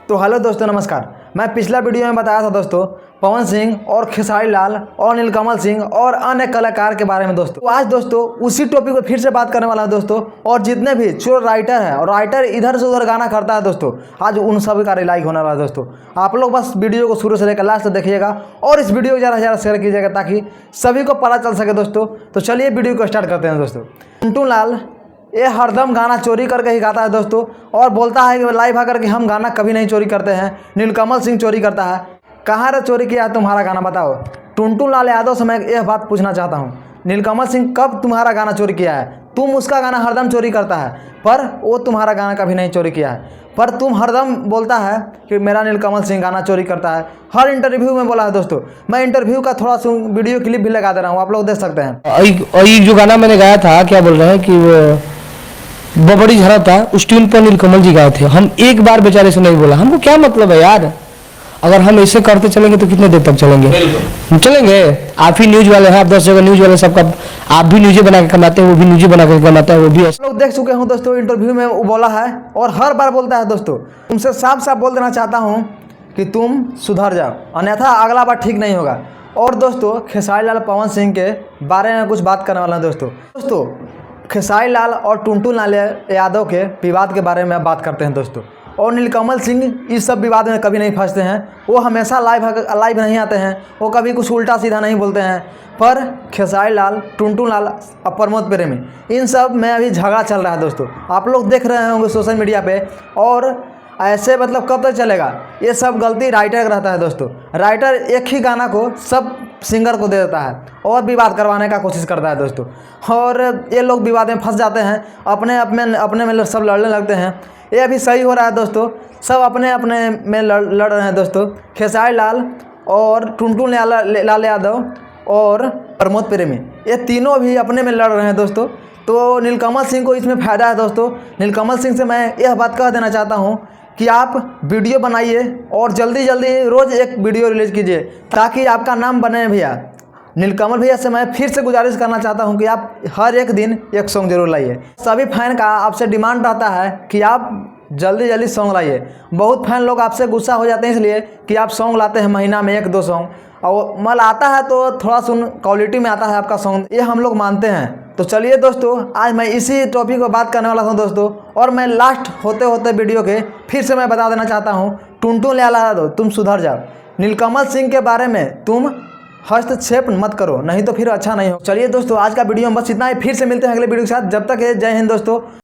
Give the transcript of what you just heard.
तो हेलो दोस्तों, नमस्कार। मैं पिछला वीडियो में बताया था दोस्तों पवन सिंह और खेसारी लाल और नीलकमल सिंह और अन्य कलाकार के बारे में दोस्तों। तो आज दोस्तों उसी टॉपिक पर फिर से बात करने वाला है दोस्तों। और जितने भी जो राइटर है और राइटर इधर से उधर गाना करता है दोस्तों, आज उन सभी का रिलाइक होने वाला है दोस्तों। आप लोग बस वीडियो को शुरू से लेकर लास्ट तक देखिएगा और इस वीडियो को ज़्यादा से ज़्यादा शेयर कीजिएगा ताकि सभी को पता चल सके दोस्तों। तो चलिए वीडियो को स्टार्ट करते हैं दोस्तों। टुनटुन लाल ये हरदम गाना चोरी करके ही गाता है दोस्तों और बोलता है कि लाइव आकर के हम गाना कभी नहीं चोरी करते हैं। नीलकमल सिंह चोरी करता है। कहाँ रे चोरी किया है तुम्हारा गाना, बताओ। टुनटुन लाल यादव से मैं यह बात पूछना चाहता हूँ, नीलकमल सिंह कब तुम्हारा गाना चोरी किया है? तुम उसका गाना हरदम चोरी करता है पर वो तुम्हारा गाना कभी नहीं चोरी किया है। पर तुम हरदम बोलता है कि मेरा नीलकमल सिंह गाना चोरी करता है। हर इंटरव्यू में बोला है दोस्तों। मैं इंटरव्यू का थोड़ा सा वीडियो क्लिप भी लगा दे रहा हूँ, आप लोग देख सकते हैं। और ये जो गाना मैंने गाया था, क्या बोल रहे हैं कि वो बड़ी झड़ा था, उस ट्यून पर नीलकमल जी गाए थे। हम एक बार बेचारे से नहीं बोला। हमको क्या मतलब है यार, अगर हम ऐसे करते चलेंगे तो कितने देर तक चलेंगे? चलेंगे। आप ही न्यूज वाले हैं, आप 10 जगह न्यूज वाले, सबका आप भी न्यूज बना के कमाते हैं, वो भी न्यूज बना के कमाता है, वो भी लोग देख चुके हूँ दोस्तों। इंटरव्यू में वो बोला है और हर बार बोलता है दोस्तों। तुमसे साफ साफ बोल देना चाहता हूँ कि तुम सुधर जाओ, अन्यथा अगला बार ठीक नहीं होगा। और दोस्तों खेसारी लाल पवन सिंह के बारे में कुछ बात करने वाला है दोस्तों। खेसारी लाल और टुनटुन लाल यादव के विवाद के बारे में बात करते हैं दोस्तों। और नीलकमल सिंह इस सब विवाद में कभी नहीं फंसते हैं। वो हमेशा लाइव नहीं आते हैं, वो कभी कुछ उल्टा सीधा नहीं बोलते हैं। पर खेसारी लाल, टुनटुन लाल और प्रमोद प्रेमी, इन सब में अभी झगड़ा चल रहा है दोस्तों। आप लोग देख रहे होंगे सोशल मीडिया पे। और ऐसे मतलब कब तक चलेगा? ये सब गलती राइटर का रहता है दोस्तों। राइटर एक ही गाना को सब सिंगर को दे देता है और विवाद करवाने का कोशिश करता है दोस्तों। और ये लोग विवाद में फंस जाते हैं, अपने में सब लड़ने लगते हैं। ये अभी सही हो रहा है दोस्तों, सब अपने अपने में लड़ रहे हैं दोस्तों। खेसारी लाल और टुनटुन लाल यादव और प्रमोद प्रेमी, ये तीनों भी अपने में लड़ रहे हैं दोस्तों। तो नीलकमल सिंह को इसमें फ़ायदा है दोस्तों। नीलकमल सिंह से मैं यह बात कह देना चाहता हूँ कि आप वीडियो बनाइए और जल्दी रोज़ एक वीडियो रिलीज़ कीजिए ताकि आपका नाम बने भैया। नीलकमल भैया से मैं फिर से गुजारिश करना चाहता हूं कि आप हर एक दिन एक सॉन्ग जरूर लाइए। सभी फैन का आपसे डिमांड रहता है कि आप जल्दी सॉन्ग लाइए। बहुत फैन लोग आपसे गुस्सा हो जाते हैं इसलिए कि आप सॉन्ग लाते हैं महीना में 1-2 सॉन्ग, और मल आता है तो थोड़ा सुन क्वालिटी में आता है आपका सॉन्ग, ये हम लोग मानते हैं। तो चलिए दोस्तों, आज मैं इसी टॉपिक पर बात करने वाला हूं दोस्तों। और मैं लास्ट होते वीडियो के फिर से मैं बता देना चाहता हूं, टुनटुन लाल यादव तुम सुधर जाओ। नीलकमल सिंह के बारे में तुम हस्तक्षेप मत करो, नहीं तो फिर अच्छा नहीं हो। चलिए दोस्तों, आज का वीडियो में बस इतना ही। फिर से मिलते हैं अगले वीडियो के साथ। जब तक है, जय हिंद दोस्तों।